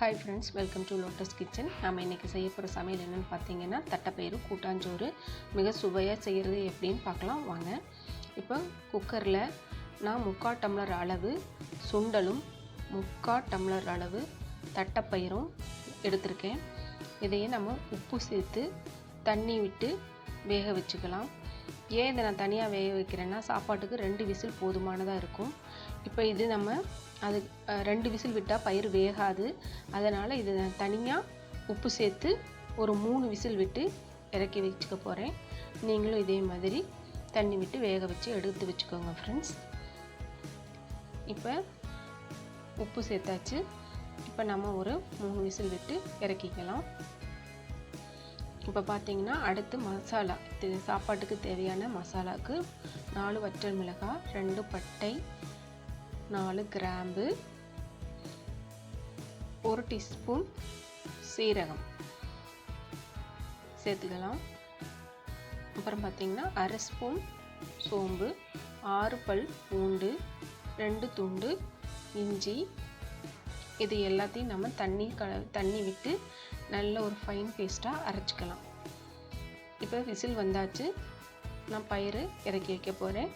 Hi friends, welcome to lotus kitchen. நம்ம இன்றைக்கி செய்ய போகிற சமையல் என்னென்னு பார்த்தீங்கன்னா தட்டைப்பயிறு கூட்டாஞ்சோறு. மிக சுவையாக செய்கிறது எப்படின்னு பார்க்கலாம் வாங்க. இப்போ குக்கரில் நான் 3/4 டம்ளர் அளவு சுண்டலும் 3/4 டம்ளர் அளவு தட்டைப்பயிரும் எடுத்திருக்கேன். இதையே நம்ம உப்பு சேர்த்து தண்ணி விட்டு வேக வச்சுக்கலாம். ஏன் இதை நான் தனியாக வேக வைக்கிறேன்னா சாப்பாட்டுக்கு 2 விசில் போதுமானதாக இருக்கும். இப்போ இது நம்ம அது 2 விசில் விட்டால் பயிர் வேகாது. அதனால் இது நான் தனியாக உப்பு சேர்த்து ஒரு 3 விசில் விட்டு இறக்கி வச்சுக்க போகிறேன். நீங்களும் இதே மாதிரி தண்ணி விட்டு வேக வச்சு எடுத்து வச்சுக்கோங்க ஃப்ரெண்ட்ஸ். இப்போ உப்பு சேர்த்தாச்சு. இப்போ நம்ம ஒரு 3 விசில் விட்டு இறக்கிக்கலாம். இப்போ பார்த்தீங்கன்னா அடுத்து மசாலா, சாப்பாட்டுக்கு தேவையான மசாலாவுக்கு 4 வற்றல் மிளகாய், 2 பட்டை, 4 கிராம்பு, 1 டீஸ்பூன் சீரகம் சேர்த்துக்கலாம். அப்புறம் பார்த்திங்கன்னா அரை ஸ்பூன் சோம்பு, 6 பல் பூண்டு, 2 துண்டு இஞ்சி. இது எல்லாத்தையும் நம்ம தண்ணி விட்டு நல்ல ஒரு ஃபைன் பேஸ்ட்டாக அரைச்சிக்கலாம். இப்போ விசில் வந்தாச்சு. நான் பயிறு இறக்கி வைக்க போகிறேன்.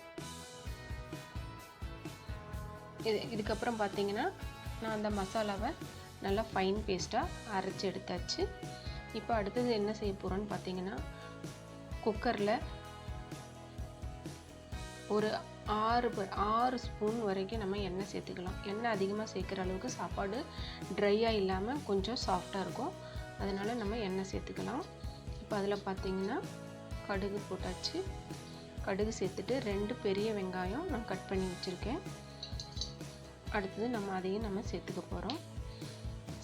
இதுக்கப்புறம் பார்த்தீங்கன்னா நான் அந்த மசாலாவை நல்லா ஃபைன் பேஸ்ட்டாக அரைச்சி எடுத்தாச்சு. இப்போ அடுத்தது என்ன செய்ய போகிறோன்னு பார்த்தீங்கன்னா குக்கரில் ஒரு 6 ஸ்பூன் வரைக்கும் நம்ம எண்ணெய் சேர்த்துக்கலாம். எண்ணெய் அதிகமாக சேர்க்குற அளவுக்கு சாப்பாடு ட்ரையாக இல்லாமல் கொஞ்சம் சாஃப்டாக இருக்கும். அதனால் நம்ம எண்ணெய் சேர்த்துக்கலாம். இப்போ அதில் பார்த்திங்கன்னா கடுகு போட்டாச்சு. கடுகு சேர்த்துட்டு 2 பெரிய வெங்காயம் நான் கட் பண்ணி வச்சுருக்கேன். அடுத்தது நம்ம அதையும் சேர்த்துக்க போகிறோம்.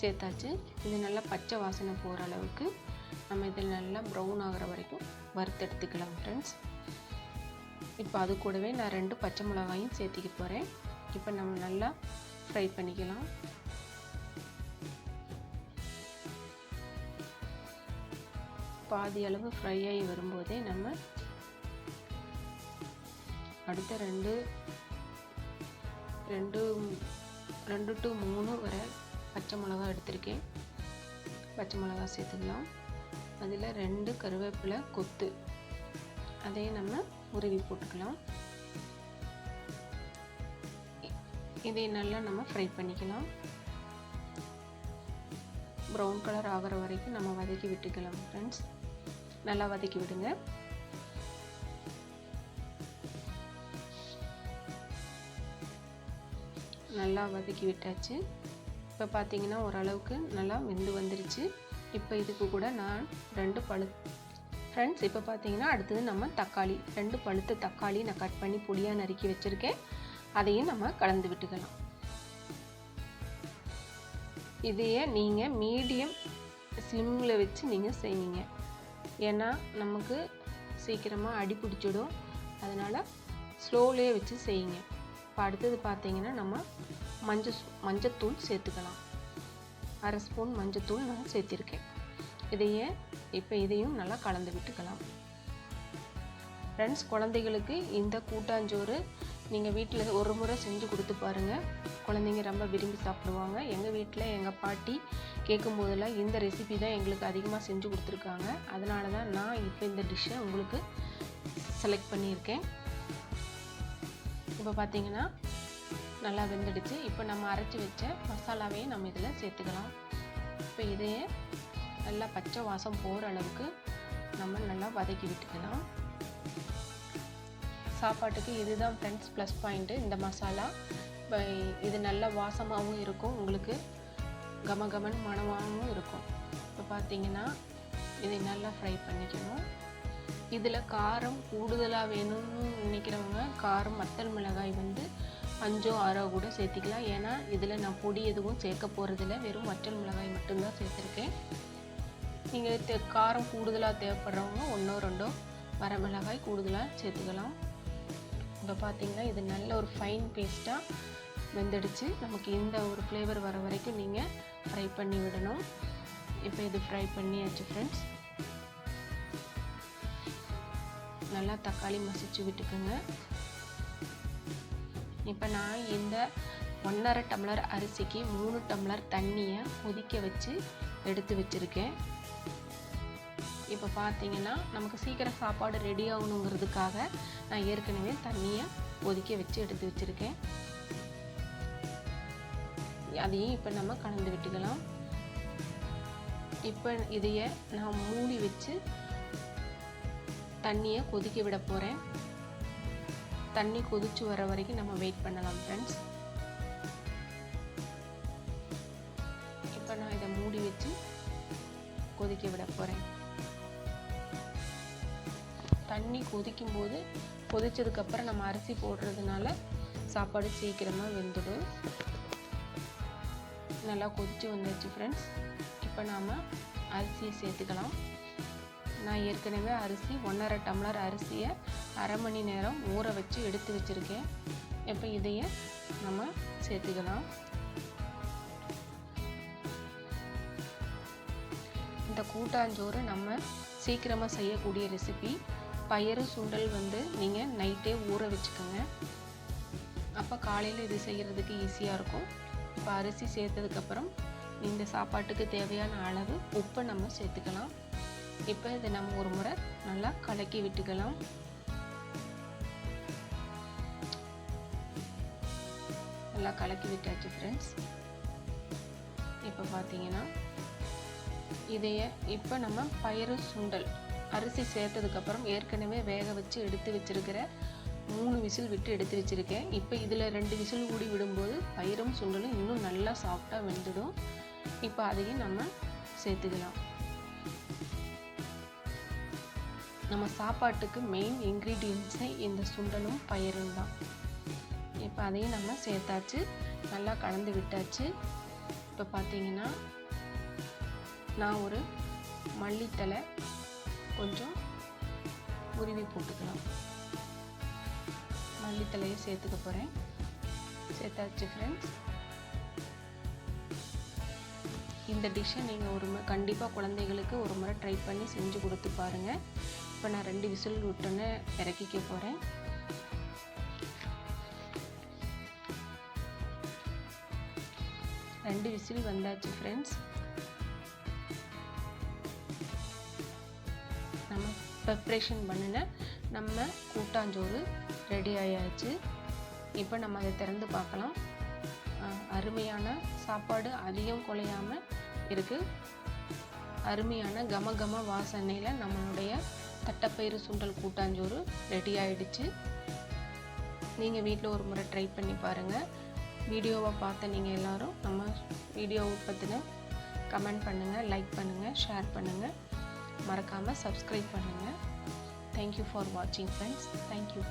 சேர்த்தாச்சு. இது நல்லா பச்சை வாசனை போகிற அளவுக்கு நம்ம இதில் நல்லா ப்ரௌன் ஆகிற வரைக்கும் வறுத்தெடுத்துக்கலாம் ஃப்ரெண்ட்ஸ். இப்போ அது கூடவே நான் 2 பச்சை மிளகாயும் சேர்த்திக்க போகிறேன். இப்போ நம்ம நல்லா ஃப்ரை பண்ணிக்கலாம். பாதி அளவு ஃப்ரை ஆகி வரும்போதே நம்ம அடுத்த 2 to 3 வரை பச்சை மிளகா எடுத்திருக்கேன். பச்சை மிளகா சேர்த்துக்கலாம். அதில் 2 கருவேப்பிலை கொத்து அதையும் நம்ம உருவி போட்டுக்கலாம். இதை நல்லா நம்ம ஃப்ரை பண்ணிக்கலாம். ப்ரௌன் கலர் ஆகிற வரைக்கும் நம்ம வதக்கி விட்டுக்கலாம் ஃப்ரெண்ட்ஸ். நல்லா வதக்கி விடுங்க. நல்லா வதக்கி விட்டாச்சு. இப்போ பார்த்தீங்கன்னா ஓரளவுக்கு நல்லா வெந்து வந்துருச்சு. இப்போ இதுக்கு கூட நான் 2 ஃப்ரெண்ட்ஸ் இப்போ பார்த்தீங்கன்னா அடுத்தது நம்ம தக்காளி, 2 பழுத்த தக்காளி நான் கட் பண்ணி பொடியாக நறுக்கி வச்சுருக்கேன். அதையும் நம்ம கலந்து விட்டுக்கலாம். இதையே நீங்கள் மீடியம் ஸ்லிம்மில் வச்சு நீங்கள் செய்வீங்க. ஏன்னா நமக்கு சீக்கிரமாக அடி பிடிச்சிடும். அதனால் ஸ்லோவிலே வச்சு செய்யுங்க. இப்போ அடுத்தது பார்த்தீங்கன்னா நம்ம மஞ்சத்தூள் சேர்த்துக்கலாம். அரை ஸ்பூன் மஞ்சத்தூள் நான் சேர்த்திருக்கேன். இதையும் நல்லா கலந்து விட்டுக்கலாம். ஃப்ரெண்ட்ஸ், குழந்தைகளுக்கு இந்த கூட்டாஞ்சோறு நீங்கள் வீட்டில் ஒரு முறை செஞ்சு கொடுத்து பாருங்கள். குழந்தைங்க ரொம்ப விரும்பி சாப்பிடுவாங்க. எங்கள் வீட்டில் எங்கள் பாட்டி கேட்கும்போதெல்லாம் இந்த ரெசிபி தான் எங்களுக்கு அதிகமாக செஞ்சு கொடுத்துருக்காங்க. அதனால தான் நான் இப்போ இந்த டிஷ்ஷை உங்களுக்கு செலக்ட் பண்ணியிருக்கேன். இப்போ பார்த்தீங்கன்னா நல்லா வெந்துடுச்சு. இப்போ நம்ம அரைச்சி வச்ச மசாலாவையும் நம்ம இதில் சேர்த்துக்கலாம். இப்போ இதையே நல்லா பச்சை வாசம் போகிற அளவுக்கு நம்ம நல்லா வதக்கி விட்டுக்கலாம். சாப்பாட்டுக்கு இதுதான் ஃப்ரெண்ட்ஸ் ப்ளஸ் பாயிண்ட்டு. இந்த மசாலா இது நல்ல வாசமாகவும் இருக்கும், உங்களுக்கு கமகமன் மணமாகவும் இருக்கும். இப்போ பார்த்தீங்கன்னா இதை நல்லா ஃப்ரை பண்ணிக்கணும். இதில் காரம் கூடுதலாக வேணும்னு நினைக்கிறவங்க காரம் வத்தல் மிளகாய் 5 6 கூட சேர்த்திக்கலாம். ஏன்னா இதில் நான் பொடி எதுவும் சேர்க்க போகிறதில்ல, வெறும் வற்றல் மிளகாய் மட்டும்தான் சேர்த்துருக்கேன். நீங்கள் காரம் கூடுதலாக தேவைப்படுறவங்க 1 2 வரமிளகாய் கூடுதலாக சேர்த்துக்கலாம். இப்போ பார்த்தீங்கன்னா இது நல்ல ஒரு ஃபைன் பேஸ்ட்டாக வெந்துடுச்சு. நமக்கு இந்த ஒரு ஃப்ளேவர் வர வரைக்கும் நீங்கள் ஃப்ரை பண்ணி விடணும். இப்போ இது ஃப்ரை பண்ணியாச்சு ஃப்ரெண்ட்ஸ். நல்லா தக்காளி மசிச்சு விட்டுக்குங்க. இப்போ நான் இந்த 1½ டம்ளர் அரிசிக்கு 3 டம்ளர் தண்ணியை கொதிக்க வச்சு எடுத்து வச்சுருக்கேன். இப்போ பார்த்தீங்கன்னா நமக்கு சீக்கிரம் சாப்பாடு ரெடி ஆகணுங்கிறதுக்காக நான் ஏற்கனவே தண்ணியை கொதிக்க வச்சு எடுத்து வச்சுருக்கேன். அதையும் இப்போ நம்ம கலந்து விட்டுக்கலாம். இப்போ இதையை நான் மூடி வச்சு தண்ணியை கொதிக்க விட போகிறேன். தண்ணி கொதிச்சு வர வரைக்கும் நம்ம வெயிட் பண்ணலாம் ஃப்ரெண்ட்ஸ். இப்போ நான் இதை மூடி வச்சு கொதிக்க விட போகிறேன். தண்ணி கொதிக்கும்போது கொதிச்சதுக்கப்புறம் நம்ம அரிசி போடுறதுனால சாப்பாடு சீக்கிரமாக வெந்துடும். நல்லா கொதிச்சு வந்துடுச்சு ஃப்ரெண்ட்ஸ். இப்போ நாம் அரிசியை சேர்த்துக்கலாம். நான் ஏற்கனவே அரிசி 1½ டம்ளர் அரிசியை அரை மணி நேரம் ஊற வச்சு எடுத்து வச்சுருக்கேன். இப்போ இதையே நம்ம சேர்த்துக்கலாம். இந்த கூட்டாஞ்சோறு நம்ம சீக்கிரமாக செய்யக்கூடிய ரெசிபி. பயறு சுண்டல் நீங்கள் நைட்டே ஊற வச்சுக்கோங்க. அப்போ காலையில் இது செய்கிறதுக்கு ஈஸியாக இருக்கும். இப்போ அரிசி சேர்த்ததுக்கப்புறம் இந்த சாப்பாட்டுக்கு தேவையான அளவு உப்பை நம்ம சேர்த்துக்கலாம். இப்போ இதை நம்ம ஒரு முறை நல்லா கலக்கி விட்டுக்கலாம். நல்லா கலக்கி விட்டாச்சு ஃப்ரெண்ட்ஸ். இப்போ பார்த்தீங்கன்னா இதையே இப்போ நம்ம பயறு சுண்டல் அரிசி சேர்த்ததுக்கப்புறம் ஏற்கனவே வேக வச்சு எடுத்து வச்சிருக்கிற 3 விசில் விட்டு எடுத்து வச்சுருக்கேன். இப்போ இதில் 2 விசில் கூடி விடும்போது பயிரும் சுண்டலும் இன்னும் நல்லா சாஃப்டாக வெந்துடும். இப்போ அதையும் நம்ம சேர்த்துக்கலாம். நம்ம சாப்பாட்டுக்கு மெயின் இன்க்ரீடியன்ட்ஸே இந்த சுண்டலும் பயிரும் தான். இப்போ அதையும் நம்ம சேர்த்தாச்சு, நல்லா கலந்து விட்டாச்சு. இப்போ பார்த்தீங்கன்னா நான் ஒரு மல்லித்தலை கொஞ்சம் உருவி போட்டுக்கலாம். மல்லித்தலையை சேர்த்துக்க போகிறேன். சேர்த்தாச்சு ஃப்ரெண்ட்ஸ். இந்த டிஷ்ஷை நீங்கள் கண்டிப்பாக குழந்தைகளுக்கு ஒரு முறை ட்ரை பண்ணி செஞ்சு கொடுத்து பாருங்கள். இப்போ நான் 2 விசில் விட்டோன்னே இறக்கிக்க போகிறேன். ரெண்டு விசில் வந்தாச்சு ஃப்ரெண்ட்ஸ். நம்ம ப்ரிப்ரேஷன் பண்ணின நம்ம கூட்டாஞ்சோறு ரெடி ஆயாச்சு. இப்போ நம்ம அதை திறந்து பார்க்கலாம். அருமையான சாப்பாடு அதிகம் குலையாமல் இருக்குது. அருமையான கம வாசனையில் நம்மளுடைய தட்டைப்பயிறு சுண்டல் கூட்டாஞ்சோறு ரெடி ஆயிடுச்சு. நீங்கள் வீட்டில் ஒரு முறை ட்ரை பண்ணி பாருங்கள். வீடியோவை பார்த்த நீங்கள் எல்லோரும் நம்ம வீடியோவை பற்றின கமெண்ட் பண்ணுங்கள், லைக் பண்ணுங்கள், ஷேர் பண்ணுங்கள், மறக்காமல் சப்ஸ்கிரைப் பண்ணுங்கள். தேங்க்யூ ஃபார் வாட்சிங் ஃப்ரெண்ட்ஸ். தேங்க்யூ.